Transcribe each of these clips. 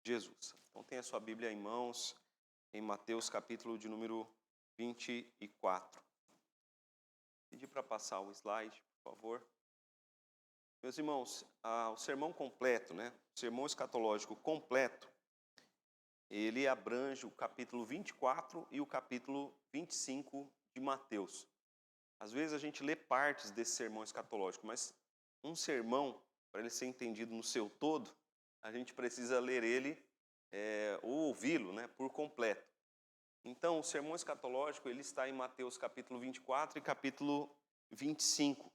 Jesus. Então tenha sua Bíblia em mãos, em Mateus capítulo de número 24. Pedir para passar o slide, por favor. Meus irmãos, o sermão completo, o sermão escatológico completo, ele abrange o capítulo 24 e o capítulo 25 de Mateus. Às vezes a gente lê partes desse sermão escatológico, mas um sermão, para ele ser entendido no seu todo, a gente precisa ler ele ou ouvi-lo por completo. Então, o sermão escatológico ele está em Mateus capítulo 24 e capítulo 25.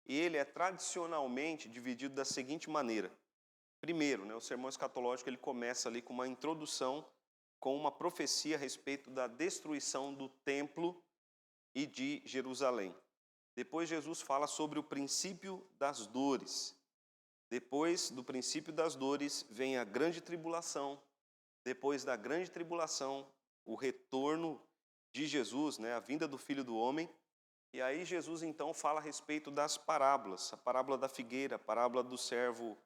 E ele é tradicionalmente dividido da seguinte maneira. Primeiro, o sermão escatológico ele começa ali com uma introdução, com uma profecia a respeito da destruição do templo e de Jerusalém. Depois Jesus fala sobre o princípio das dores. Depois do princípio das dores vem a grande tribulação. Depois da grande tribulação, o retorno de Jesus, a vinda do Filho do Homem. E aí Jesus então fala a respeito das parábolas. A parábola da figueira, a parábola do servo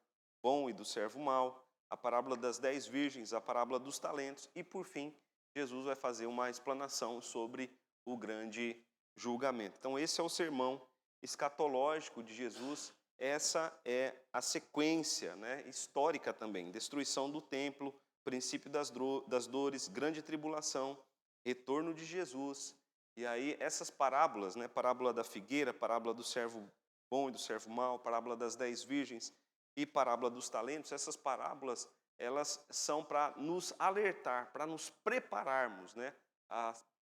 bom e do servo mau, a parábola das 10 virgens, a parábola dos talentos. E por fim, Jesus vai fazer uma explanação sobre o grande julgamento. Então esse é o sermão escatológico de Jesus. Essa é a sequência histórica também. Destruição do templo, princípio das dores, grande tribulação, retorno de Jesus. E aí essas parábolas, parábola da figueira, parábola do servo bom e do servo mau, parábola das 10 virgens e parábola dos talentos, essas parábolas elas são para nos alertar, para nos prepararmos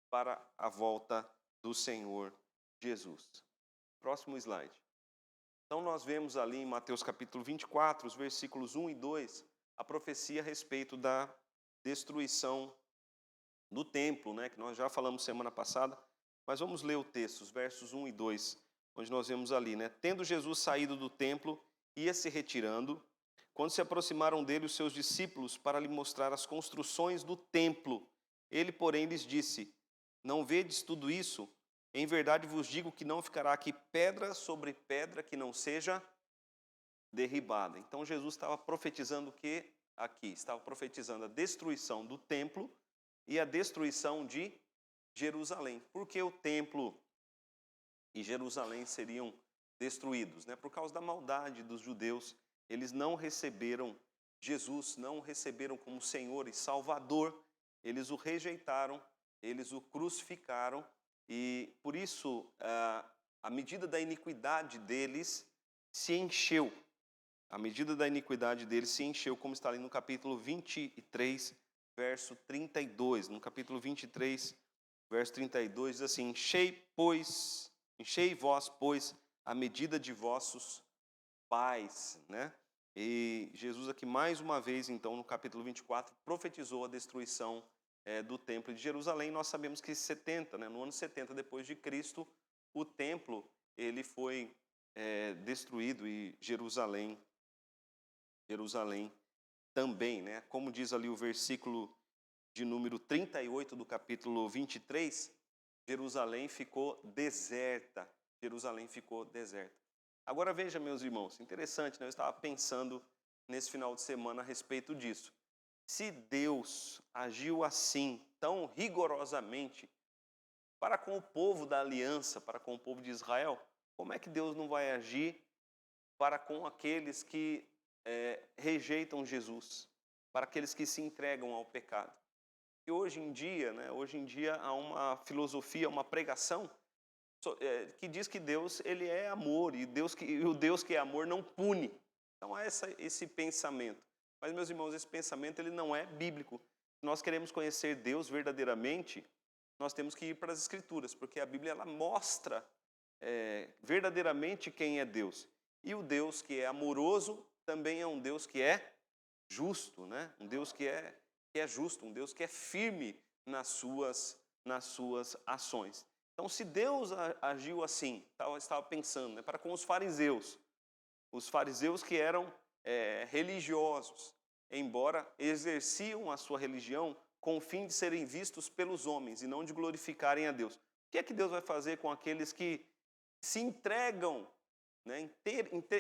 para a volta do Senhor Jesus. Próximo slide. Então nós vemos ali em Mateus capítulo 24, os versículos 1 e 2, a profecia a respeito da destruição do templo, que nós já falamos semana passada, mas vamos ler o texto, os versos 1 e 2, onde nós vemos ali, Tendo Jesus saído do templo, ia se retirando, quando se aproximaram dele os seus discípulos para lhe mostrar as construções do templo. Ele, porém, lhes disse, não vedes tudo isso? Em verdade vos digo que não ficará aqui pedra sobre pedra que não seja derribada. Então Jesus estava profetizando o que aqui? Estava profetizando a destruição do templo e a destruição de Jerusalém. Por que o templo e Jerusalém seriam destruídos? Por causa da maldade dos judeus. Eles não receberam Jesus, não o receberam como Senhor e Salvador. Eles o rejeitaram, eles o crucificaram. E por isso, a medida da iniquidade deles se encheu. A medida da iniquidade deles se encheu, como está ali no capítulo 23, verso 32. No capítulo 23, verso 32, diz assim, enchei vós, pois, a medida de vossos pais. E Jesus aqui, mais uma vez, então, no capítulo 24, profetizou a destruição do templo de Jerusalém. Nós sabemos que no ano 70 depois de Cristo, o templo ele foi destruído e Jerusalém também, Como diz ali o versículo de número 38 do capítulo 23, Jerusalém ficou deserta. Jerusalém ficou deserta. Agora veja, meus irmãos, interessante, eu estava pensando nesse final de semana a respeito disso. Se Deus agiu assim, tão rigorosamente, para com o povo da aliança, para com o povo de Israel, como é que Deus não vai agir para com aqueles que rejeitam Jesus, para aqueles que se entregam ao pecado? E hoje em dia há uma filosofia, uma pregação que diz que Deus ele é amor e o Deus que é amor não pune. Então há esse pensamento. Mas, meus irmãos, esse pensamento ele não é bíblico. Se nós queremos conhecer Deus verdadeiramente, nós temos que ir para as Escrituras, porque a Bíblia ela mostra verdadeiramente quem é Deus. E o Deus que é amoroso também é um Deus que é justo, Um Deus que é justo, um Deus que é firme nas suas ações. Então, se Deus agiu assim, eu estava pensando, para com os fariseus que eram religiosos, embora exerciam a sua religião com o fim de serem vistos pelos homens e não de glorificarem a Deus. O que é que Deus vai fazer com aqueles que se entregam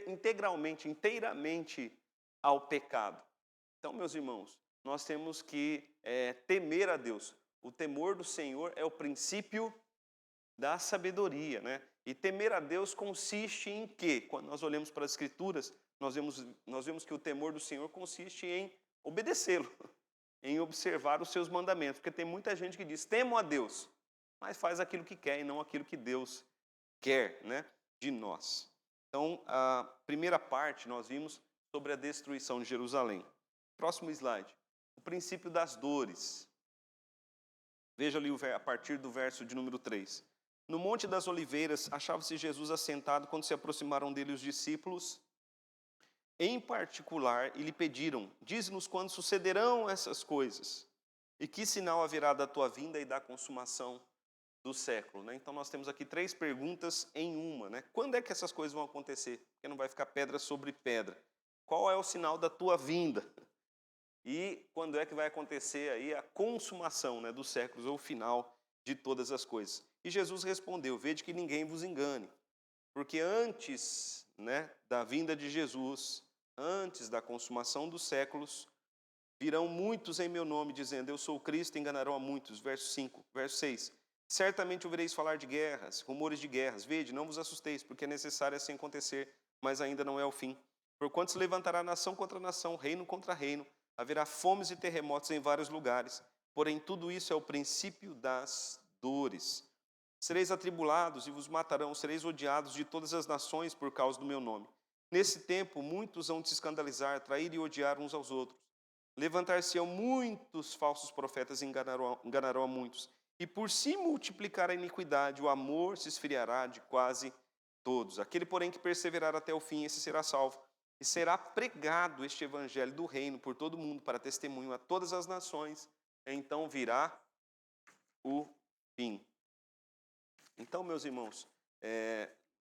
inteiramente ao pecado? Então, meus irmãos, nós temos que temer a Deus. O temor do Senhor é o princípio da sabedoria, né? E temer a Deus consiste em quê? Quando nós olhamos para as Escrituras, nós vemos que o temor do Senhor consiste em obedecê-lo, em observar os seus mandamentos. Porque tem muita gente que diz, temo a Deus, mas faz aquilo que quer e não aquilo que Deus quer, né, de nós. Então, a primeira parte nós vimos sobre a destruição de Jerusalém. Próximo slide. O princípio das dores. Veja ali a partir do verso de número 3. No Monte das Oliveiras, achava-se Jesus assentado quando se aproximaram dele os discípulos, em particular, e lhe pediram, dize-nos quando sucederão essas coisas, e que sinal haverá da tua vinda e da consumação do século, né? Então nós temos aqui 3 perguntas em uma, né? Quando é que essas coisas vão acontecer? Porque não vai ficar pedra sobre pedra. Qual é o sinal da tua vinda? E quando é que vai acontecer aí a consumação, né, dos séculos, ou o final de todas as coisas? E Jesus respondeu, vede que ninguém vos engane, porque antes, né, da vinda de Jesus, antes da consumação dos séculos, virão muitos em meu nome, dizendo, eu sou o Cristo, e enganarão a muitos. Verso 5, verso 6. Certamente ouvireis falar de guerras, rumores de guerras. Vede, não vos assusteis, porque é necessário assim acontecer, mas ainda não é o fim. Porquanto se levantará nação contra nação, reino contra reino, haverá fomes e terremotos em vários lugares. Porém, tudo isso é o princípio das dores. Sereis atribulados e vos matarão, sereis odiados de todas as nações por causa do meu nome. Nesse tempo, muitos hão de se escandalizar, trair e odiar uns aos outros. Levantar-se-ão muitos falsos profetas e enganarão a muitos. E por se multiplicar a iniquidade, o amor se esfriará de quase todos. Aquele, porém, que perseverar até o fim, esse será salvo. E será pregado este evangelho do reino por todo o mundo, para testemunho a todas as nações. Então virá o fim. Então, meus irmãos,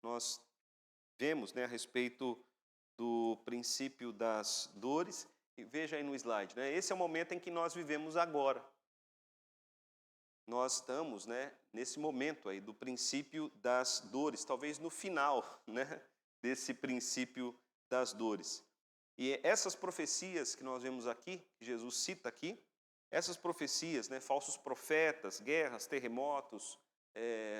nós vemos, né, a respeito do princípio das dores. E veja aí no slide, né? Esse é o momento em que nós vivemos agora. Nós estamos, né, nesse momento aí do princípio das dores, talvez no final, né, desse princípio das dores. E essas profecias que nós vemos aqui, que Jesus cita aqui, essas profecias, né, falsos profetas, guerras, terremotos,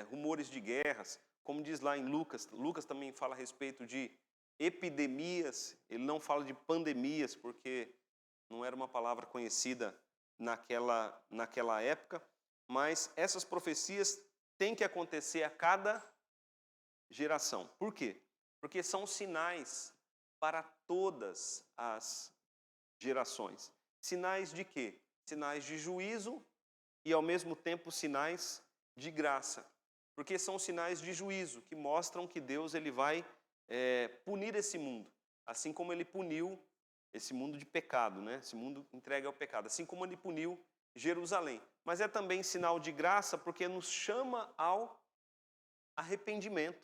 rumores de guerras, como diz lá em Lucas, Lucas também fala a respeito de epidemias, ele não fala de pandemias, porque não era uma palavra conhecida naquela época, mas essas profecias têm que acontecer a cada geração. Por quê? Porque são sinais para todas as gerações. Sinais de quê? Sinais de juízo e, ao mesmo tempo, sinais de graça. Porque são sinais de juízo que mostram que Deus ele vai punir esse mundo, assim como ele puniu esse mundo de pecado, né? Esse mundo entregue ao pecado, assim como ele puniu Jerusalém. Mas é também sinal de graça porque nos chama ao arrependimento.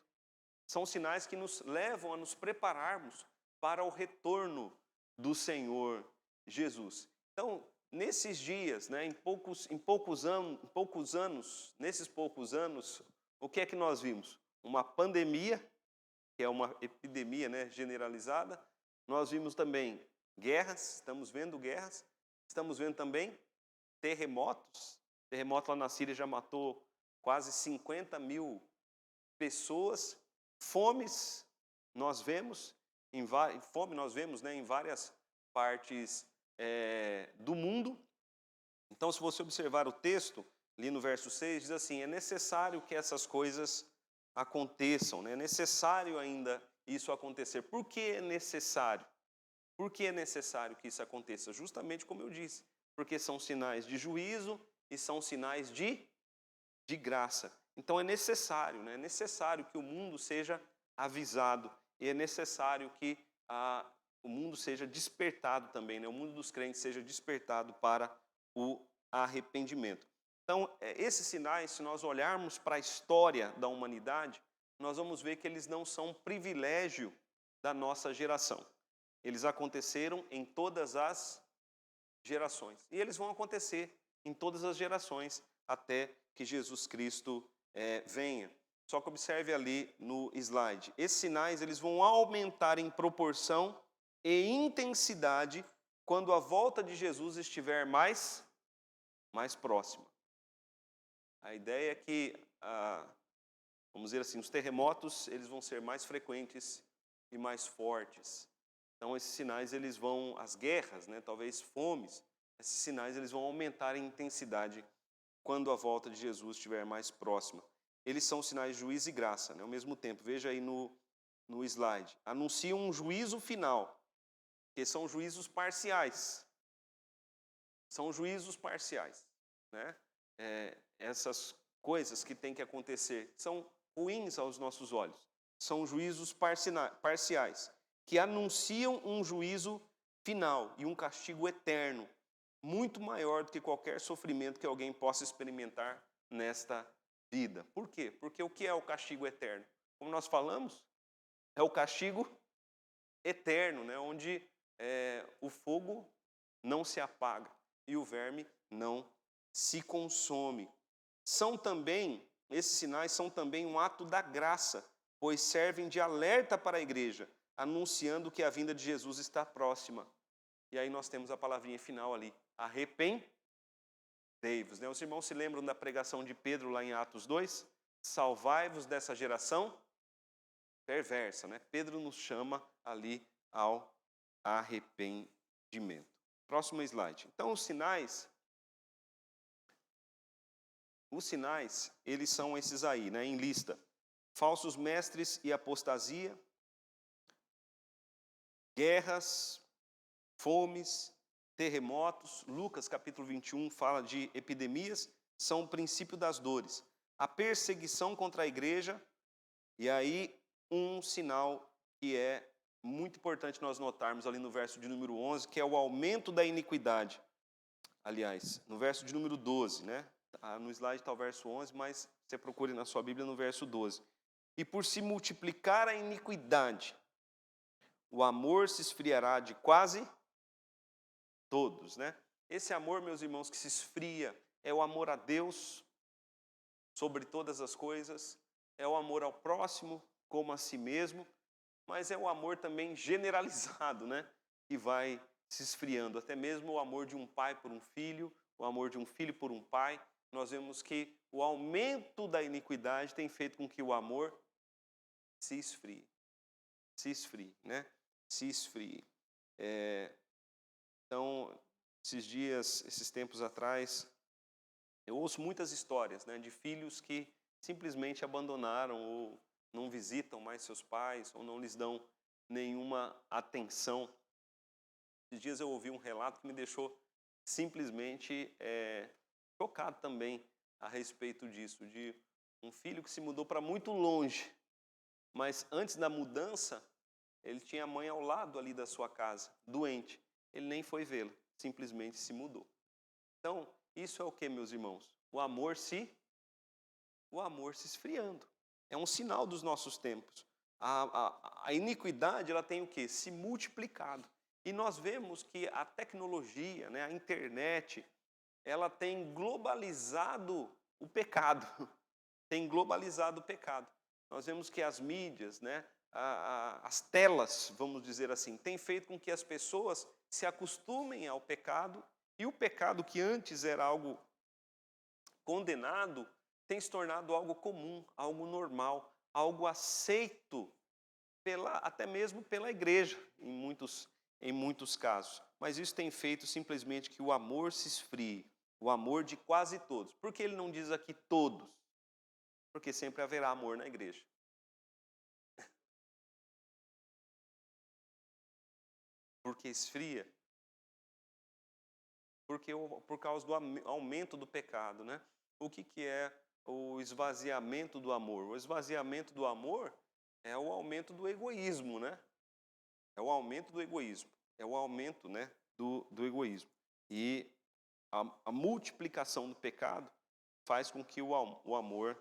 São sinais que nos levam a nos prepararmos para o retorno do Senhor Jesus. Então, nesses dias, né, nesses poucos anos, o que é que nós vimos? Uma pandemia, que é uma epidemia, né, generalizada. Nós vimos também guerras, estamos vendo também terremotos. Terremoto lá na Síria já matou quase 50 mil pessoas. Fomes nós vemos, em várias partes do mundo. Então, se você observar o texto, ali no verso 6, diz assim, é necessário que essas coisas aconteçam, né? É necessário ainda isso acontecer. Por que é necessário? Por que é necessário que isso aconteça? Justamente como eu disse, porque são sinais de juízo e são sinais de graça. Então é necessário, né? É necessário que o mundo seja avisado e é necessário que o mundo seja despertado também, né? O mundo dos crentes seja despertado para o arrependimento. Então, esses sinais, se nós olharmos para a história da humanidade, nós vamos ver que eles não são um privilégio da nossa geração. Eles aconteceram em todas as gerações. E eles vão acontecer em todas as gerações até que Jesus Cristo venha. Só que observe ali no slide. Esses sinais eles vão aumentar em proporção e intensidade quando a volta de Jesus estiver mais próxima. A ideia é que, vamos dizer assim, os terremotos eles vão ser mais frequentes e mais fortes. Então esses sinais eles vão, as guerras, né, talvez fomes, esses sinais eles vão aumentar em intensidade quando a volta de Jesus estiver mais próxima. Eles são sinais de juízo e graça, né, ao mesmo tempo. Veja aí no slide. Anunciam um juízo final, que são juízos parciais. São juízos parciais, né? Essas coisas que têm que acontecer são ruins aos nossos olhos. São juízos parciais, que anunciam um juízo final e um castigo eterno, muito maior do que qualquer sofrimento que alguém possa experimentar nesta vida. Por quê? Porque o que é o castigo eterno? Como nós falamos, é o castigo eterno, né? Onde o fogo não se apaga e o verme não se consome. Esses sinais são também um ato da graça, pois servem de alerta para a igreja, anunciando que a vinda de Jesus está próxima. E aí nós temos a palavrinha final ali, arrependei-vos. Né? Os irmãos se lembram da pregação de Pedro lá em Atos 2? Salvai-vos dessa geração perversa. Né? Pedro nos chama ali ao arrependimento. Próximo slide. Então os sinais, eles são esses aí, né, em lista. Falsos mestres e apostasia, guerras, fomes, terremotos. Lucas capítulo 21 fala de epidemias, são o princípio das dores. A perseguição contra a igreja, e aí um sinal que é muito importante nós notarmos ali no verso de número 11, que é o aumento da iniquidade. Aliás, no verso de número 12, né? No slide está o verso 11, mas você procure na sua Bíblia no verso 12. E por se multiplicar a iniquidade, o amor se esfriará de quase todos, né? Esse amor, meus irmãos, que se esfria, é o amor a Deus sobre todas as coisas, é o amor ao próximo como a si mesmo, mas é o amor também generalizado, né? Que vai se esfriando, até mesmo o amor de um pai por um filho, o amor de um filho por um pai. Nós vemos que o aumento da iniquidade tem feito com que o amor se esfrie, né? Se esfrie. Então, esses tempos atrás, eu ouço muitas histórias, né, de filhos que simplesmente abandonaram ou não visitam mais seus pais ou não lhes dão nenhuma atenção. Esses dias eu ouvi um relato que me deixou simplesmente chocado também a respeito disso, de um filho que se mudou para muito longe, mas antes da mudança, ele tinha a mãe ao lado ali da sua casa, doente. Ele nem foi vê-la, simplesmente se mudou. Então, isso é o que, meus irmãos? O amor se esfriando. É um sinal dos nossos tempos. A iniquidade, ela tem o quê? Se multiplicado. E nós vemos que a tecnologia, né, a internet, ela tem globalizado o pecado. Tem globalizado o pecado. Nós vemos que as mídias, né, as telas, vamos dizer assim, têm feito com que as pessoas se acostumem ao pecado, e o pecado que antes era algo condenado, tem se tornado algo comum, algo normal, algo aceito até mesmo pela igreja, em muitos casos. Mas isso tem feito simplesmente que o amor se esfrie, o amor de quase todos. Por que ele não diz aqui todos? Porque sempre haverá amor na igreja. Porque esfria? Por causa do aumento do pecado, né? O que é o esvaziamento do amor? O esvaziamento do amor é o aumento do egoísmo, né? É o aumento do egoísmo. É o aumento, né, do egoísmo. E a multiplicação do pecado faz com que o amor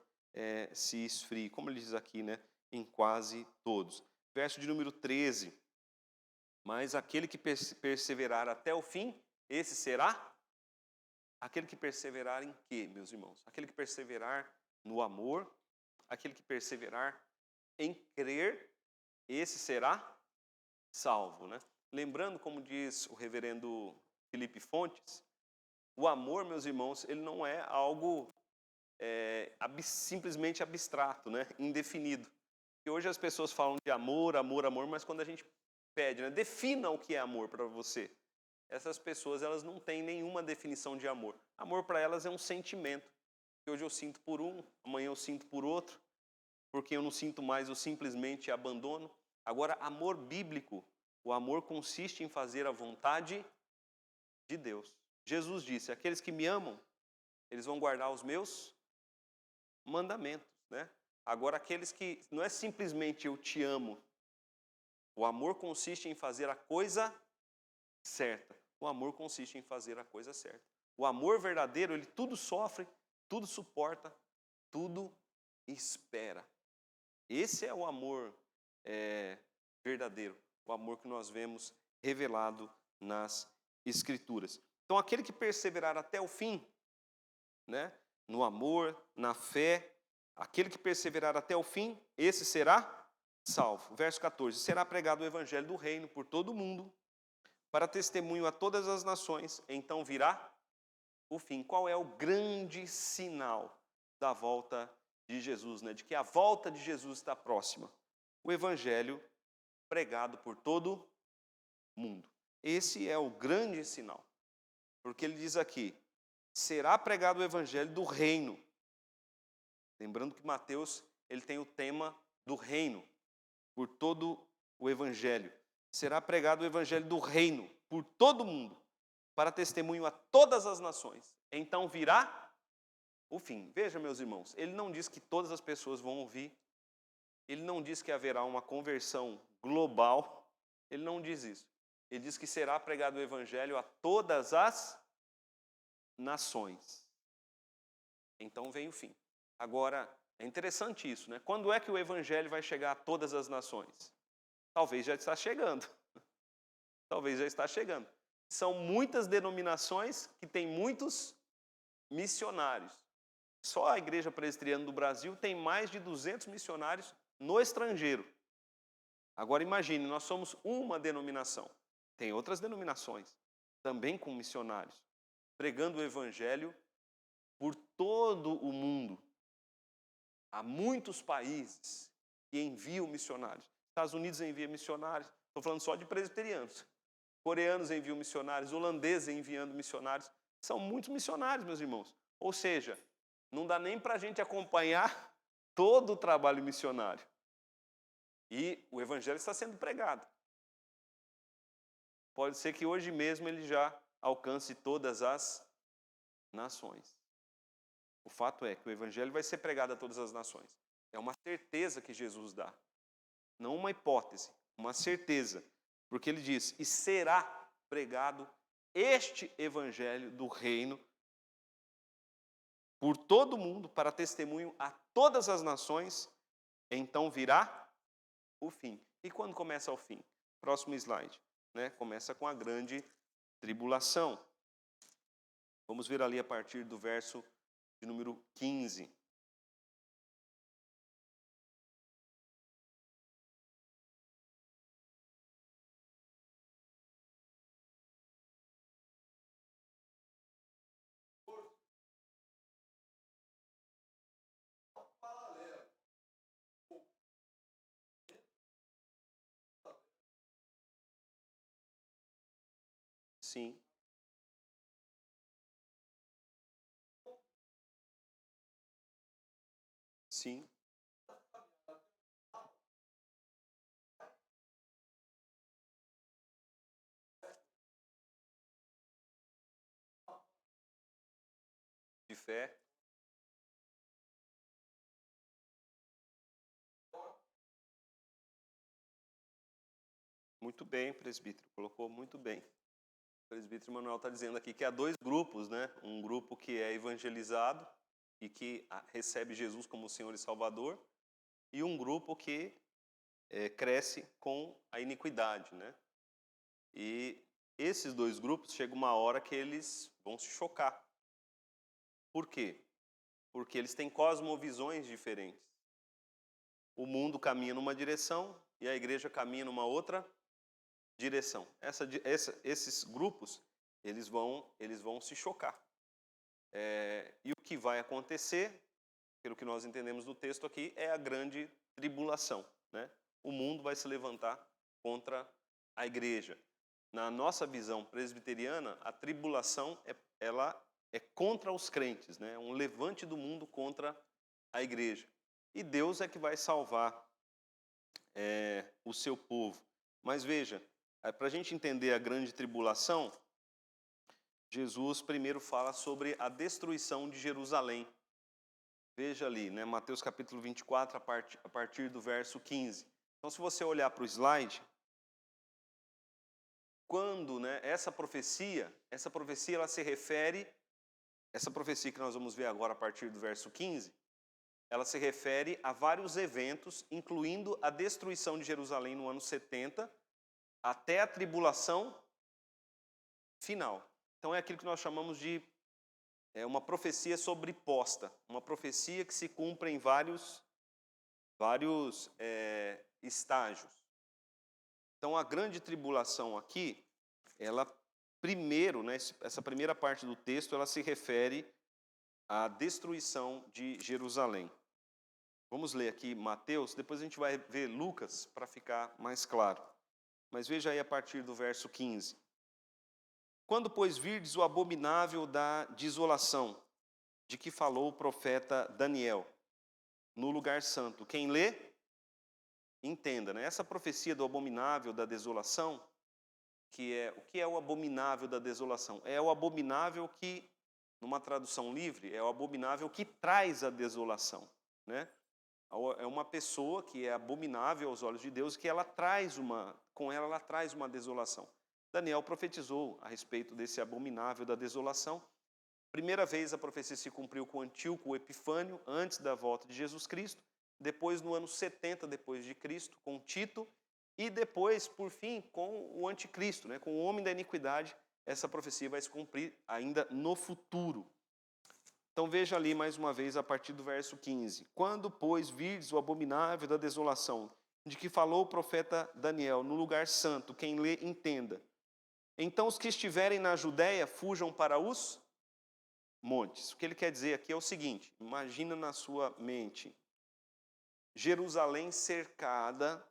se esfrie, como ele diz aqui, né, em quase todos. Verso de número 13. Mas aquele que perseverar até o fim, esse será? Aquele que perseverar em quê, meus irmãos? Aquele que perseverar no amor, aquele que perseverar em crer, esse será salvo, né? lembrando, como diz o reverendo Felipe Fontes, o amor, meus irmãos, ele não é algo simplesmente abstrato, né? Indefinido. E hoje as pessoas falam de amor, amor, amor, mas quando a gente pede, né, defina o que é amor para você. Essas pessoas, elas não têm nenhuma definição de amor. Amor para elas é um sentimento. Que hoje eu sinto por um, amanhã eu sinto por outro. Porque eu não sinto mais, eu simplesmente abandono. Agora, amor bíblico, o amor consiste em fazer a vontade de Deus. Jesus disse, aqueles que me amam, eles vão guardar os meus mandamentos, né? Agora, aqueles que, não é simplesmente eu te amo, o amor consiste em fazer a coisa certa. O amor consiste em fazer a coisa certa. O amor verdadeiro, ele tudo sofre, tudo suporta, tudo espera. Esse é o amor verdadeiro, o amor que nós vemos revelado nas Escrituras. Então, aquele que perseverar até o fim, né, no amor, na fé, aquele que perseverar até o fim, esse será salvo. Verso 14, será pregado o evangelho do reino por todo o mundo, para testemunho a todas as nações, então virá o fim. Qual é o grande sinal da volta de Jesus, né? De que a volta de Jesus está próxima? O evangelho pregado por todo mundo. Esse é o grande sinal. Porque ele diz aqui, será pregado o evangelho do reino. Lembrando que Mateus, ele tem o tema do reino, por todo o evangelho. Será pregado o evangelho do reino, por todo mundo, para testemunho a todas as nações. Então virá o fim. Veja, meus irmãos, ele não diz que todas as pessoas vão ouvir, ele não diz que haverá uma conversão global, ele não diz isso. Ele diz que será pregado o evangelho a todas as nações. Então vem o fim. Agora, é interessante isso, né? Quando é que o evangelho vai chegar a todas as nações? Talvez já está chegando. Talvez já está chegando. São muitas denominações que têm muitos missionários. Só a Igreja Presbiteriana do Brasil tem mais de 200 missionários no estrangeiro. Agora imagine, nós somos uma denominação. Tem outras denominações, também com missionários, pregando o evangelho por todo o mundo. Há muitos países que enviam missionários. Estados Unidos envia missionários, estou falando só de presbiterianos. Coreanos enviam missionários, holandeses enviando missionários. São muitos missionários, meus irmãos. Ou seja, não dá nem para a gente acompanhar todo o trabalho missionário. E o evangelho está sendo pregado. Pode ser que hoje mesmo ele já alcance todas as nações. O fato é que o evangelho vai ser pregado a todas as nações. É uma certeza que Jesus dá. Não uma hipótese, uma certeza. Porque ele diz, e será pregado este evangelho do reino por todo o mundo, para testemunho a todas as nações, então virá o fim. E quando começa o fim? Próximo slide. Né? Começa com a grande tribulação. Vamos ver ali a partir do verso de número 15. Sim. Sim. De fé. Muito bem, presbítero. Colocou muito bem. O presbítero Manuel está dizendo aqui que há dois grupos, né? Um grupo que é evangelizado e que recebe Jesus como Senhor e Salvador, e um grupo que cresce com a iniquidade, né? E esses dois grupos, chega uma hora que eles vão se chocar. Por quê? Porque eles têm cosmovisões diferentes. O mundo caminha numa direção e a igreja caminha numa outra direção. Esses grupos, eles vão se chocar. E o que vai acontecer, pelo que nós entendemos do texto aqui, é a grande tribulação, né? O mundo vai se levantar contra a igreja. Na nossa visão presbiteriana, a tribulação ela é contra os crentes, né? É um levante do mundo contra a igreja. E Deus é que vai salvar o seu povo. Mas veja, para a gente entender a grande tribulação, Jesus primeiro fala sobre a destruição de Jerusalém. Veja ali, né, Mateus capítulo 24, a partir do verso 15. Então, se você olhar para o slide, quando, né, essa profecia ela se refere, essa profecia que nós vamos ver agora a partir do verso 15, ela se refere a vários eventos, incluindo a destruição de Jerusalém no ano 70, até a tribulação final. Então é aquilo que nós chamamos de uma profecia sobreposta, uma profecia que se cumpre em vários estágios. Então a grande tribulação aqui, ela primeiro, né, essa primeira parte do texto, ela se refere à destruição de Jerusalém. Vamos ler aqui Mateus, depois a gente vai ver Lucas para ficar mais claro. Mas veja aí a partir do verso 15. Quando, pois, virdes o abominável da desolação, de que falou o profeta Daniel, no lugar santo. Quem lê, entenda, né? Essa profecia do abominável da desolação, o que é o abominável da desolação? É o abominável que, numa tradução livre, é o abominável que traz a desolação, né? É uma pessoa que é abominável aos olhos de Deus, que ela traz com ela traz uma desolação. Daniel profetizou a respeito desse abominável da desolação. Primeira vez a profecia se cumpriu com Antíoco Epifânio, antes da volta de Jesus Cristo. Depois, no ano 70 depois de Cristo, com Tito. E depois, por fim, com o anticristo, né? Com o homem da iniquidade. Essa profecia vai se cumprir ainda no futuro. Então veja ali mais uma vez a partir do verso 15. Quando, pois, virdes o abominável da desolação, de que falou o profeta Daniel, no lugar santo, quem lê, entenda. Então os que estiverem na Judéia fujam para os montes. O que ele quer dizer aqui é o seguinte, imagina na sua mente, Jerusalém cercada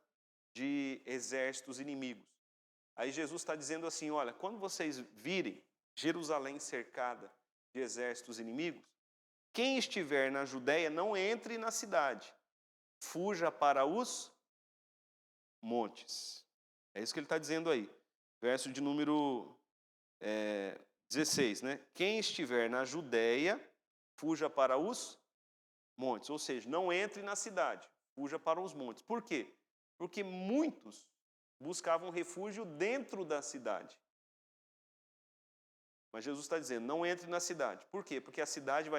de exércitos inimigos. Aí Jesus está dizendo assim, olha, quando vocês virem Jerusalém cercada de exércitos inimigos, quem estiver na Judéia não entre na cidade, fuja para os montes. É isso que ele está dizendo aí. Verso de número 16, né? Quem estiver na Judéia, fuja para os montes. Ou seja, não entre na cidade, fuja para os montes. Por quê? Porque muitos buscavam refúgio dentro da cidade. Mas Jesus está dizendo, não entre na cidade. Por quê? Porque a cidade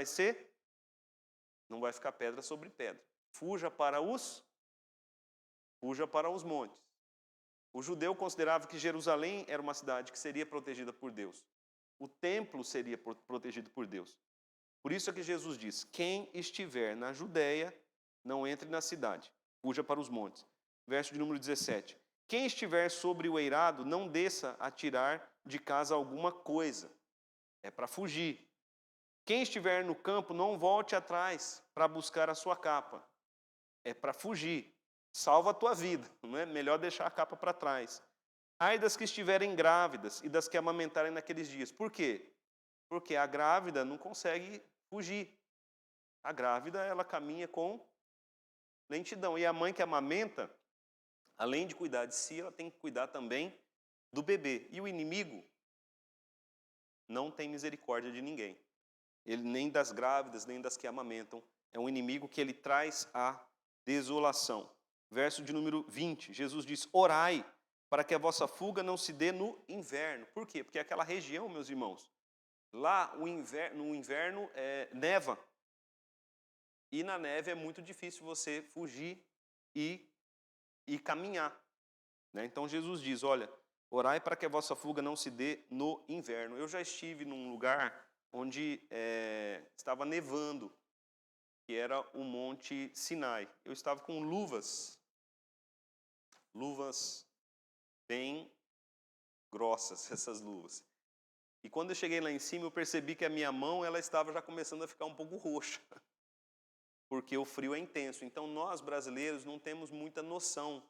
não vai ficar pedra sobre pedra. Fuja para os montes. O judeu considerava que Jerusalém era uma cidade que seria protegida por Deus. O templo seria protegido por Deus. Por isso é que Jesus diz, quem estiver na Judéia, não entre na cidade, fuja para os montes. Verso de número 17. Quem estiver sobre o eirado, não desça a tirar de casa alguma coisa. É para fugir. Quem estiver no campo, não volte atrás para buscar a sua capa. É para fugir. Salva a tua vida. Não é melhor deixar a capa para trás. Ai das que estiverem grávidas e das que amamentarem naqueles dias. Por quê? Porque a grávida não consegue fugir. A grávida, ela caminha com lentidão. E a mãe que amamenta, além de cuidar de si, ela tem que cuidar também do bebê. E o inimigo não tem misericórdia de ninguém. Ele nem das grávidas, nem das que amamentam. É um inimigo que ele traz a desolação. Verso de número 20, Jesus diz, orai para que a vossa fuga não se dê no inverno. Por quê? Porque aquela região, meus irmãos, lá no inverno neva. E na neve é muito difícil você fugir e caminhar. Né? Então Jesus diz, olha, orai para que a vossa fuga não se dê no inverno. Eu já estive num lugar onde estava nevando, que era o Monte Sinai. Eu estava com luvas bem grossas essas luvas. E quando eu cheguei lá em cima, eu percebi que a minha mão ela estava já começando a ficar um pouco roxa, porque o frio é intenso. Então nós brasileiros não temos muita noção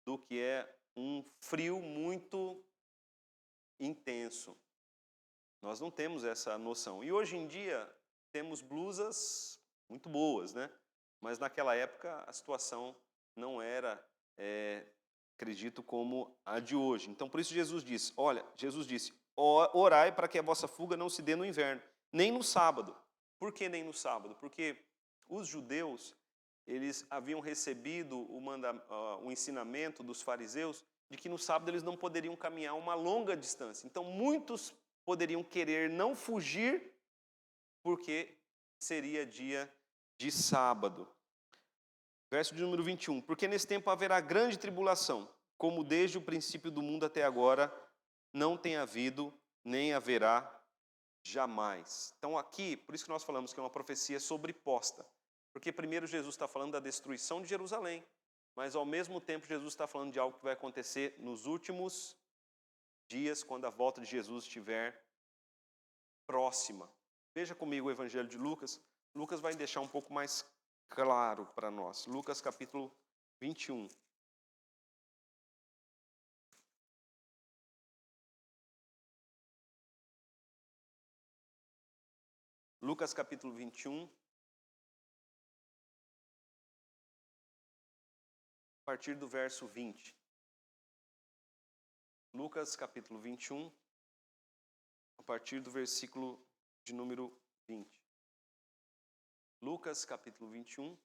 do que é um frio muito intenso. Nós não temos essa noção. E hoje em dia temos blusas muito boas, né? Mas naquela época a situação não era, acredito, como a de hoje. Então por isso Jesus disse, orai para que a vossa fuga não se dê no inverno, nem no sábado. Por que nem no sábado? Porque os judeus, eles haviam recebido o ensinamento dos fariseus de que no sábado eles não poderiam caminhar uma longa distância. Então muitos poderiam querer não fugir porque seria dia de sábado. Verso de número 21. Porque nesse tempo haverá grande tribulação, como desde o princípio do mundo até agora não tem havido, nem haverá jamais. Então aqui, por isso que nós falamos que é uma profecia sobreposta. Porque primeiro Jesus está falando da destruição de Jerusalém, mas ao mesmo tempo Jesus está falando de algo que vai acontecer nos últimos dias, quando a volta de Jesus estiver próxima. Veja comigo o Evangelho de Lucas. Lucas vai deixar um pouco mais claro para nós. Lucas capítulo 21. Lucas capítulo 21. A partir do verso 20. Lucas capítulo 21, a partir do versículo de número 20. Lucas capítulo 21,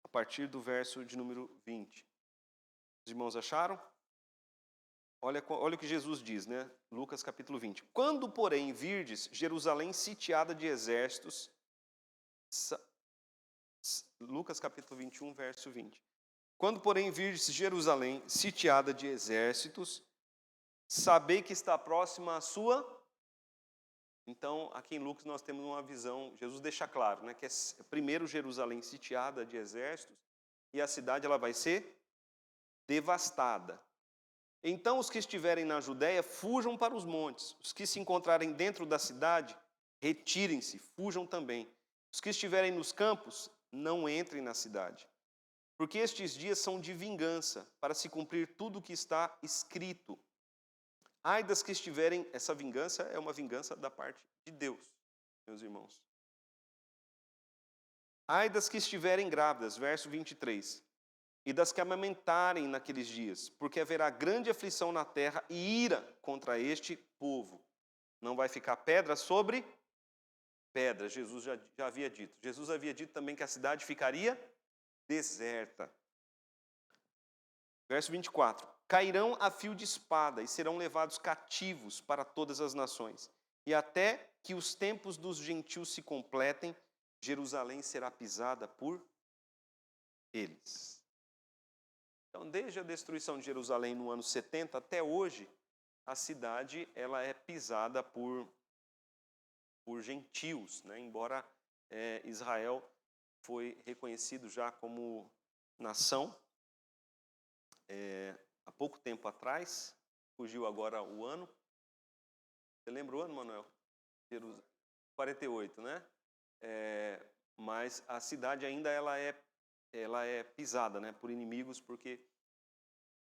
a partir do verso de número 20. Os irmãos acharam? Olha o que Jesus diz, né? Lucas capítulo 20. Quando, porém, virdes Jerusalém sitiada de exércitos... Lucas capítulo 21, verso 20. Quando, porém, virdes Jerusalém sitiada de exércitos, sabei que está próxima a sua... Então, aqui em Lucas nós temos uma visão, Jesus deixa claro, né, que é primeiro Jerusalém sitiada de exércitos, e a cidade ela vai ser devastada. Então, os que estiverem na Judéia, fujam para os montes. Os que se encontrarem dentro da cidade, retirem-se, fujam também. Os que estiverem nos campos, não entrem na cidade. Porque estes dias são de vingança, para se cumprir tudo o que está escrito. Ai das que estiverem, essa vingança é uma vingança da parte de Deus, meus irmãos. Ai das que estiverem grávidas, verso 23. E das que amamentarem naqueles dias, porque haverá grande aflição na terra e ira contra este povo. Não vai ficar pedra sobre pedra, Jesus já havia dito. Jesus havia dito também que a cidade ficaria deserta. Verso 24. Cairão a fio de espada e serão levados cativos para todas as nações. E até que os tempos dos gentios se completem, Jerusalém será pisada por eles. Então, desde a destruição de Jerusalém no ano 70 até hoje, a cidade ela é pisada por gentios, né? Embora Israel foi reconhecido já como nação há pouco tempo atrás, fugiu agora o ano. Você lembra o ano, Manuel? 48, né? Mas a cidade ainda ela é pisada, né, por inimigos, porque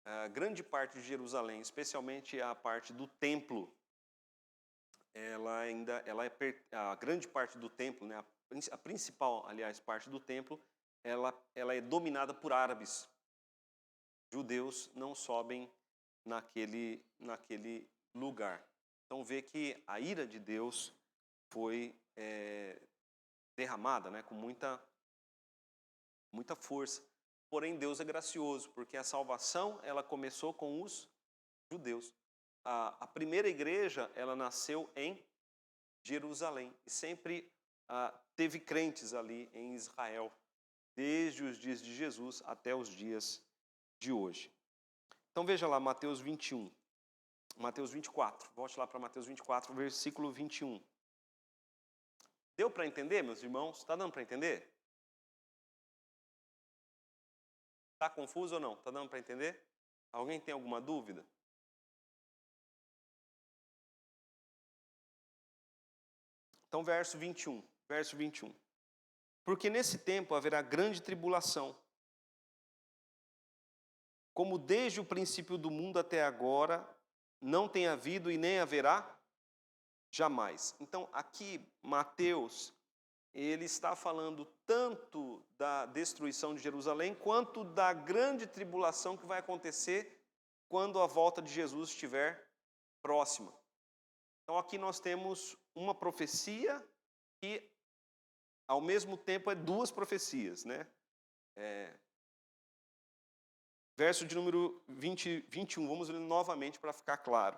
a grande parte de Jerusalém, especialmente a parte do templo, a grande parte do templo, né, a principal, aliás, parte do templo, ela é dominada por árabes. Judeus não sobem naquele lugar. Então vê que a ira de Deus foi derramada, né, com muita força. Porém, Deus é gracioso, porque a salvação ela começou com os judeus. A primeira igreja ela nasceu em Jerusalém e sempre teve crentes ali em Israel, desde os dias de Jesus até os dias de hoje. Então veja lá Mateus 21, Mateus 24, volte lá para Mateus 24, versículo 21. Deu para entender, meus irmãos? Está dando para entender? Está confuso ou não? Está dando para entender? Alguém tem alguma dúvida? Então, verso 21. Porque nesse tempo haverá grande tribulação, como desde o princípio do mundo até agora não tem havido e nem haverá jamais. Então, aqui, Mateus, ele está falando tanto da destruição de Jerusalém, quanto da grande tribulação que vai acontecer quando a volta de Jesus estiver próxima. Então, aqui nós temos uma profecia que, ao mesmo tempo, é duas profecias, né? Verso de número 21, vamos ler novamente para ficar claro.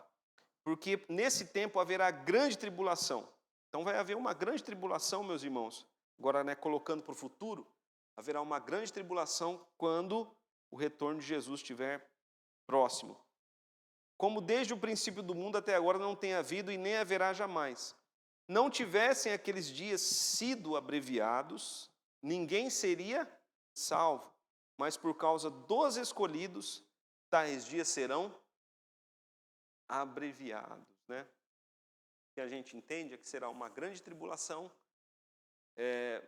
Porque nesse tempo haverá grande tribulação. Então vai haver uma grande tribulação, meus irmãos. Agora, né, colocando para o futuro, haverá uma grande tribulação quando o retorno de Jesus estiver próximo. Como desde o princípio do mundo até agora não tem havido e nem haverá jamais. Não tivessem aqueles dias sido abreviados, ninguém seria salvo. Mas por causa dos escolhidos, tais dias serão abreviados, né? O que a gente entende é que será uma grande tribulação,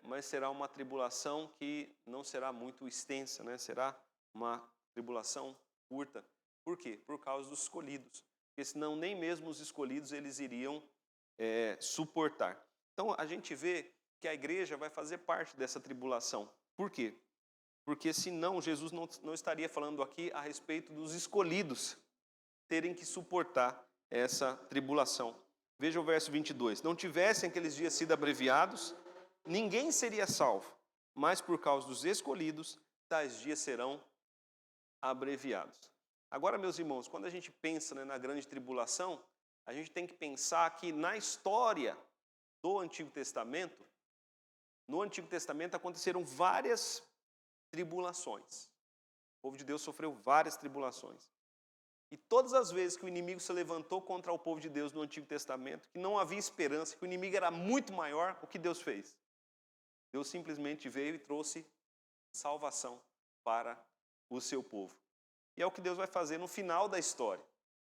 mas será uma tribulação que não será muito extensa, né? Será uma tribulação curta. Por quê? Por causa dos escolhidos. Porque senão nem mesmo os escolhidos eles iriam suportar. Então a gente vê que a igreja vai fazer parte dessa tribulação. Por quê? Porque senão Jesus não estaria falando aqui a respeito dos escolhidos terem que suportar essa tribulação. Veja o verso 22. Não tivessem aqueles dias sido abreviados, ninguém seria salvo, mas por causa dos escolhidos, tais dias serão abreviados. Agora, meus irmãos, quando a gente pensa, né, na grande tribulação, a gente tem que pensar que na história do Antigo Testamento, no Antigo Testamento aconteceram várias tribulações. O povo de Deus sofreu várias tribulações. E todas as vezes que o inimigo se levantou contra o povo de Deus no Antigo Testamento, que não havia esperança, que o inimigo era muito maior, o que Deus fez? Deus simplesmente veio e trouxe salvação para o seu povo. E é o que Deus vai fazer no final da história.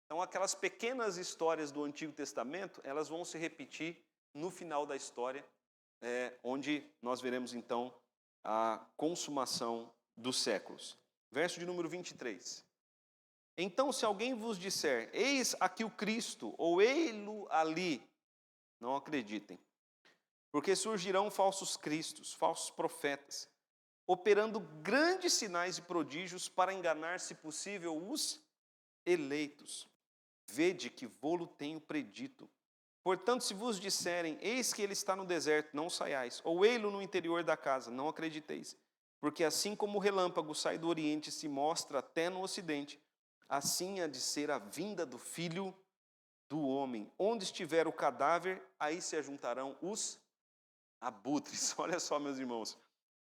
Então, aquelas pequenas histórias do Antigo Testamento, elas vão se repetir no final da história, onde nós veremos, então, a consumação dos séculos. Verso de número 23. Então, se alguém vos disser, eis aqui o Cristo, ou ei-lo ali, não acreditem. Porque surgirão falsos cristos, falsos profetas, operando grandes sinais e prodígios para enganar, se possível, os eleitos. Vede que vô-lo tenho predito. Portanto, se vos disserem, eis que ele está no deserto, não saiais, ou ei-lo no interior da casa, não acrediteis. Porque assim como o relâmpago sai do oriente e se mostra até no ocidente, assim há de ser a vinda do Filho do Homem. Onde estiver o cadáver, aí se ajuntarão os abutres. Olha só, meus irmãos,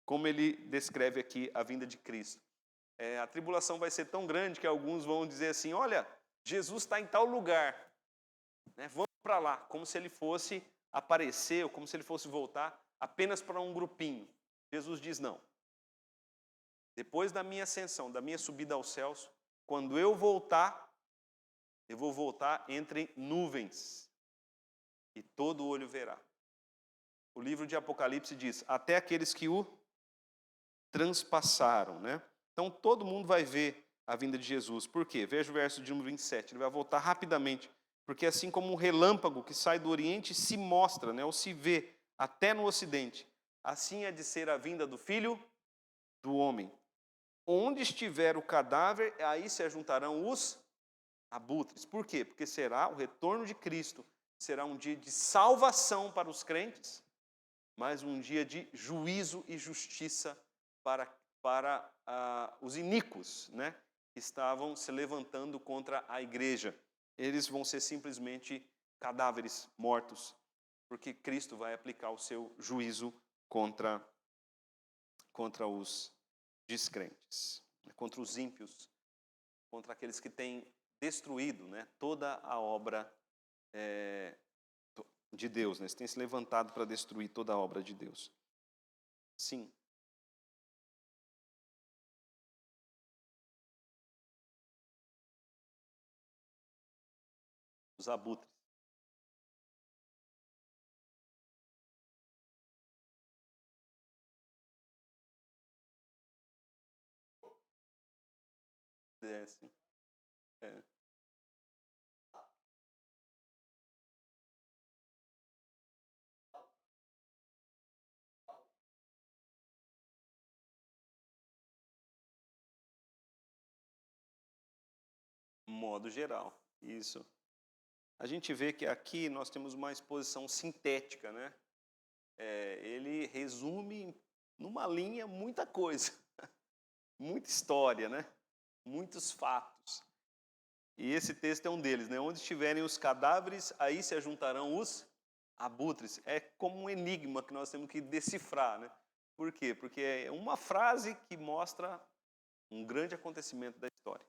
como ele descreve aqui a vinda de Cristo. A tribulação vai ser tão grande que alguns vão dizer assim, olha, Jesus está em tal lugar, né? Vamos para lá, como se ele fosse aparecer, ou como se ele fosse voltar apenas para um grupinho. Jesus diz não. Depois da minha ascensão, da minha subida aos céus, quando eu voltar, eu vou voltar entre nuvens, e todo olho verá. O livro de Apocalipse diz, até aqueles que o transpassaram, né? Então todo mundo vai ver a vinda de Jesus. Por quê? Veja o verso de número 27, ele vai voltar rapidamente. Porque assim como um relâmpago que sai do oriente se mostra, né, ou se vê até no ocidente, assim é de ser a vinda do Filho do Homem. Onde estiver o cadáver, aí se ajuntarão os abutres. Por quê? Porque será o retorno de Cristo, será um dia de salvação para os crentes, mas um dia de juízo e justiça para os iníquos, né, que estavam se levantando contra a igreja. Eles vão ser simplesmente cadáveres mortos, porque Cristo vai aplicar o seu juízo contra os descrentes, contra os ímpios, contra aqueles que têm destruído, né, toda a obra de Deus, né? Eles têm se levantado para destruir toda a obra de Deus. Sim. Os abutres. Sim. É. Modo geral, isso. A gente vê que aqui nós temos uma exposição sintética, né? Ele resume numa linha muita coisa, muita história, né? Muitos fatos. E esse texto é um deles, né? Onde estiverem os cadáveres, aí se ajuntarão os abutres. É como um enigma que nós temos que decifrar, né? Por quê? Porque é uma frase que mostra um grande acontecimento da história.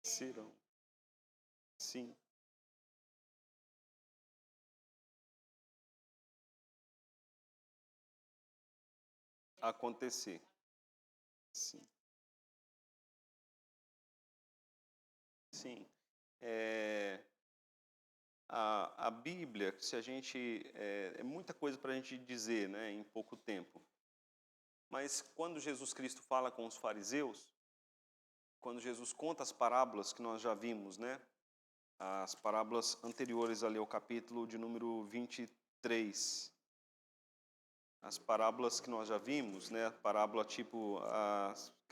Serão. Sim. Acontecer. Sim. Sim. É, a Bíblia, se a gente é muita coisa para a gente dizer, né, em pouco tempo. Mas quando Jesus Cristo fala com os fariseus, quando Jesus conta as parábolas que nós já vimos, né, as parábolas anteriores ali ao capítulo de número 23, as parábolas que nós já vimos, né, a parábola tipo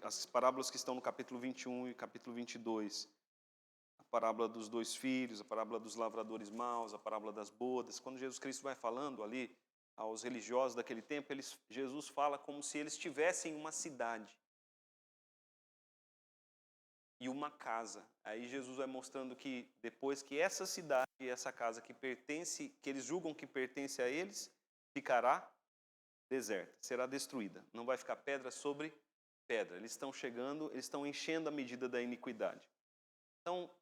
as parábolas que estão no capítulo 21 e capítulo 22. A parábola dos dois filhos, a parábola dos lavradores maus, a parábola das bodas. Quando Jesus Cristo vai falando ali aos religiosos daquele tempo, Jesus fala como se eles tivessem uma cidade e uma casa. Aí Jesus vai mostrando que depois que essa cidade e essa casa que eles julgam que pertence a eles, ficará deserta, será destruída. Não vai ficar pedra sobre pedra. Eles estão chegando, eles estão enchendo a medida da iniquidade. Então,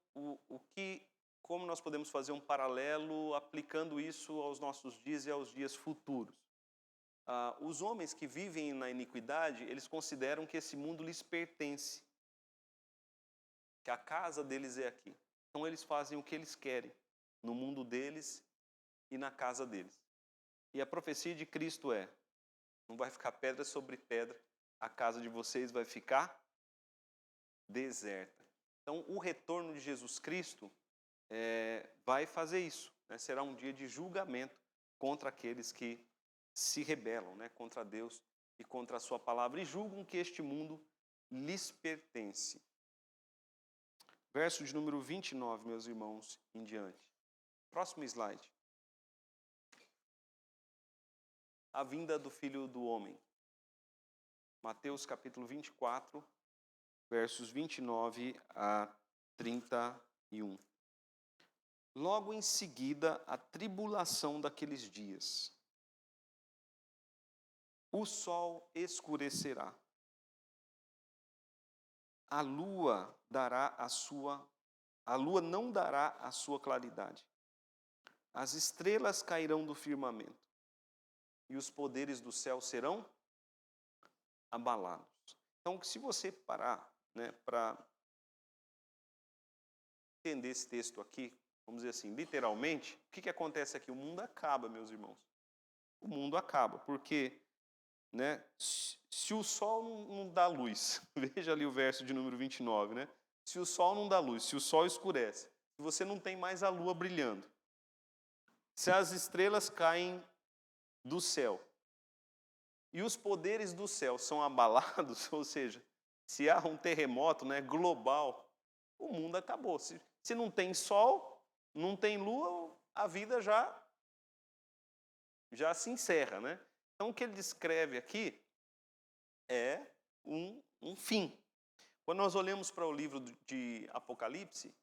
como nós podemos fazer um paralelo aplicando isso aos nossos dias e aos dias futuros? Os homens que vivem na iniquidade, eles consideram que esse mundo lhes pertence, que a casa deles é aqui. Então, eles fazem o que eles querem no mundo deles e na casa deles. E a profecia de Cristo não vai ficar pedra sobre pedra, a casa de vocês vai ficar deserta. Então, o retorno de Jesus Cristo vai fazer isso, né? Será um dia de julgamento contra aqueles que se rebelam, né, contra Deus e contra a sua palavra e julgam que este mundo lhes pertence. Verso de número 29, meus irmãos, em diante. Próximo slide. A vinda do Filho do Homem. Mateus capítulo 24, versos 29 a 31. Logo em seguida, a tribulação daqueles dias. O sol escurecerá. A lua não dará a sua claridade. As estrelas cairão do firmamento. E os poderes do céu serão abalados. Então, se você parar, né, para entender esse texto aqui, vamos dizer assim, literalmente, o que acontece aqui? O mundo acaba, meus irmãos. O mundo acaba, porque, né, se o sol não dá luz, veja ali o verso de número 29, né? Se o sol não dá luz, se o sol escurece, se você não tem mais a lua brilhando, se as estrelas caem do céu e os poderes do céu são abalados, ou seja, se há um terremoto, né, global, o mundo acabou. Se não tem sol, não tem lua, a vida já se encerra, né? Então, o que ele descreve aqui é um fim. Quando nós olhamos para o livro de Apocalipse,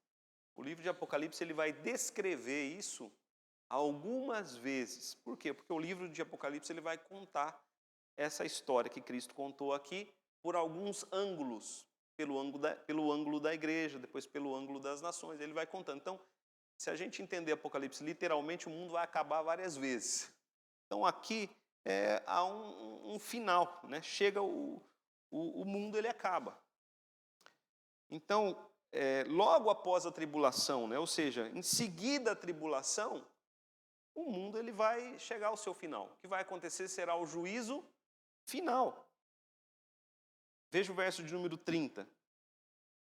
o livro de Apocalipse ele vai descrever isso algumas vezes. Por quê? Porque o livro de Apocalipse ele vai contar essa história que Cristo contou aqui por alguns ângulos. Pelo ângulo da igreja, depois pelo ângulo das nações. Ele vai contando. Então, Se a gente entender Apocalipse, literalmente o mundo vai acabar várias vezes. Então aqui há um final, né? Chega o mundo, ele acaba. Então, logo após a tribulação, né? Ou seja, em seguida a tribulação, o mundo ele vai chegar ao seu final. O que vai acontecer será o juízo final. Veja o verso de número 30.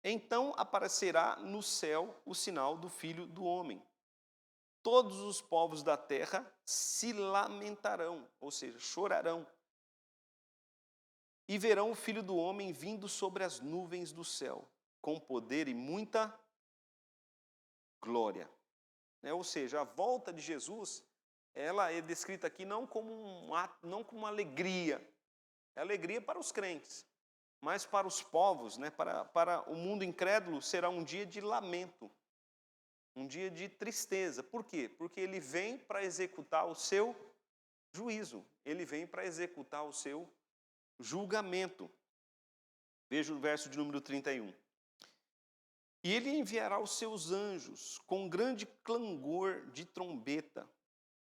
Então aparecerá no céu o sinal do Filho do Homem. Todos os povos da terra se lamentarão, ou seja, chorarão. E verão o Filho do Homem vindo sobre as nuvens do céu, com poder e muita glória. Ou seja, a volta de Jesus, ela é descrita aqui não como não como uma alegria. É alegria para os crentes. Mas para os povos, né, para o mundo incrédulo, será um dia de lamento, um dia de tristeza. Por quê? Porque ele vem para executar o seu juízo, ele vem para executar o seu julgamento. Veja o verso de número 31. E ele enviará os seus anjos com grande clangor de trombeta,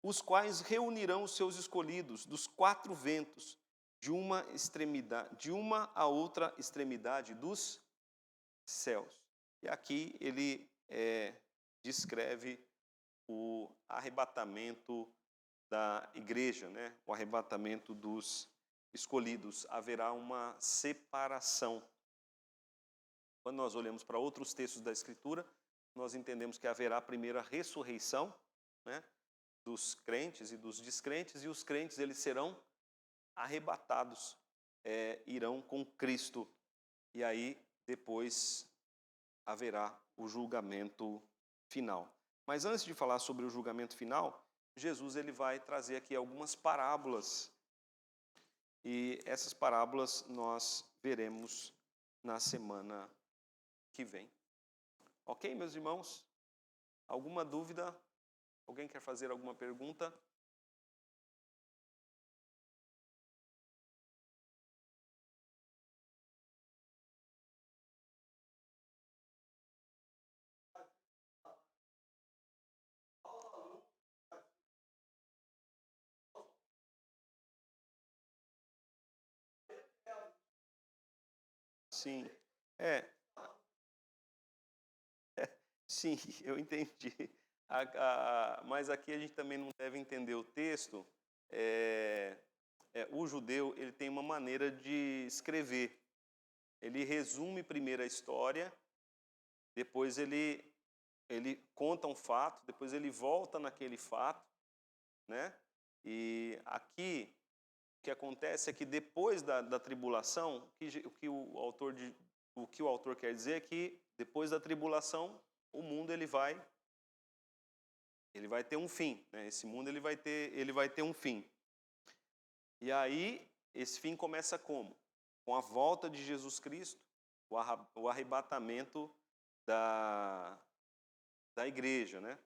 os quais reunirão os seus escolhidos dos quatro ventos, de uma a outra extremidade dos céus. E aqui ele descreve o arrebatamento da igreja, né? O arrebatamento dos escolhidos. Haverá uma separação. Quando nós olhamos para outros textos da Escritura, nós entendemos que haverá primeiro a ressurreição, né, dos crentes e dos descrentes, e os crentes eles serão arrebatados, irão com Cristo. E aí, depois, haverá o julgamento final. Mas antes de falar sobre o julgamento final, Jesus ele vai trazer aqui algumas parábolas. E essas parábolas nós veremos na semana que vem. Ok, meus irmãos? Alguma dúvida? Alguém quer fazer alguma pergunta? Sim. Sim, eu entendi. Mas aqui a gente também não deve entender o texto. O judeu ele tem uma maneira de escrever. Ele resume primeiro a história, depois ele conta um fato, depois ele volta naquele fato, né? E aqui o que acontece é que depois da tribulação, o que o autor quer dizer é que depois da tribulação o mundo ele vai ter um fim, né? Esse mundo ele vai ter um fim. E aí esse fim começa como? Com a volta de Jesus Cristo, o arrebatamento da igreja, né?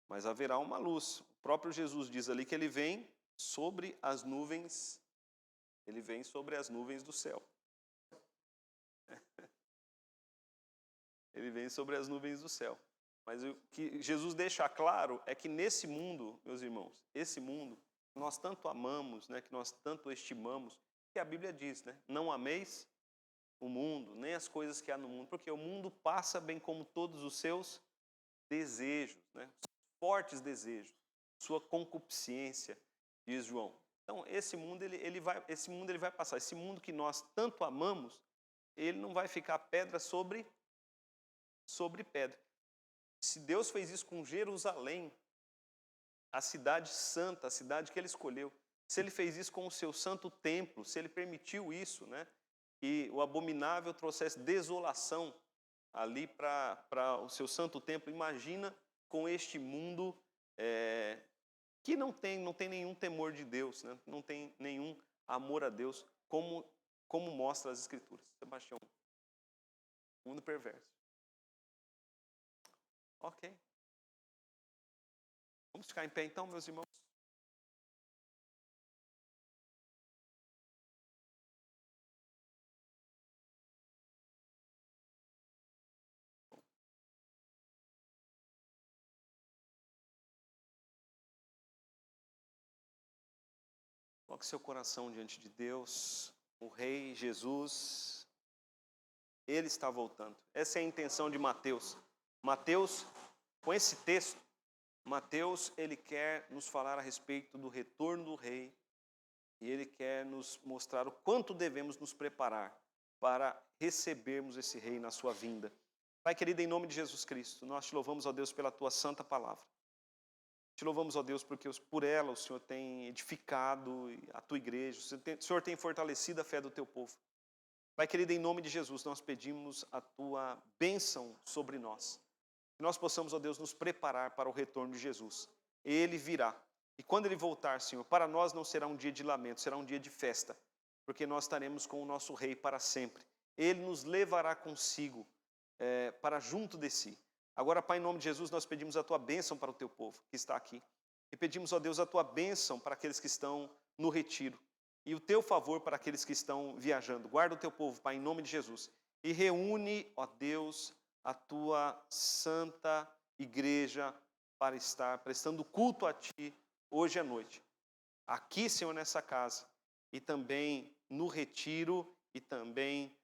Mas haverá uma luz. O próprio Jesus diz ali que ele vem sobre as nuvens, do céu. Ele vem sobre as nuvens do céu. Mas o que Jesus deixa claro é que nesse mundo, meus irmãos, esse mundo, nós tanto amamos, né, que nós tanto estimamos, que a Bíblia diz, né, não ameis o mundo, nem as coisas que há no mundo, porque o mundo passa bem como todos os seus desejos, né, fortes desejos, sua concupiscência, diz João. Então, esse mundo ele vai passar. Esse mundo que nós tanto amamos, ele não vai ficar pedra sobre pedra. Se Deus fez isso com Jerusalém, a cidade santa, a cidade que ele escolheu, se ele fez isso com o seu santo templo, se ele permitiu isso, né, que o abominável trouxesse desolação ali para o seu santo templo, imagina com este mundo que não tem nenhum temor de Deus, né, não tem nenhum amor a Deus, como mostra as Escrituras. Sebastião, mundo perverso. Ok. Vamos ficar em pé então, meus irmãos? Coloque seu coração diante de Deus. O Rei Jesus, Ele está voltando. Essa é a intenção de Mateus. Mateus, com esse texto, Mateus, ele quer nos falar a respeito do retorno do Rei. E ele quer nos mostrar o quanto devemos nos preparar para recebermos esse Rei na sua vinda. Pai querido, em nome de Jesus Cristo, nós te louvamos, ó Deus, pela tua santa palavra. Te louvamos, ó Deus, porque por ela o Senhor tem edificado a tua igreja, o Senhor tem fortalecido a fé do teu povo. Pai querido, em nome de Jesus, nós pedimos a tua bênção sobre nós. Que nós possamos, ó Deus, nos preparar para o retorno de Jesus. Ele virá. E quando Ele voltar, Senhor, para nós não será um dia de lamento, será um dia de festa. Porque nós estaremos com o nosso Rei para sempre. Ele nos levará consigo para junto de si. Agora, Pai, em nome de Jesus, nós pedimos a tua bênção para o teu povo que está aqui. E pedimos, ó Deus, a tua bênção para aqueles que estão no retiro. E o teu favor para aqueles que estão viajando. Guarda o teu povo, Pai, em nome de Jesus. E reúne, ó Deus, a tua santa igreja para estar prestando culto a ti hoje à noite. Aqui, Senhor, nessa casa. E também no retiro e também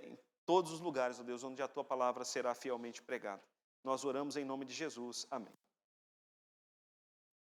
em todos os lugares, ó Deus, onde a tua palavra será fielmente pregada. Nós oramos em nome de Jesus. Amém.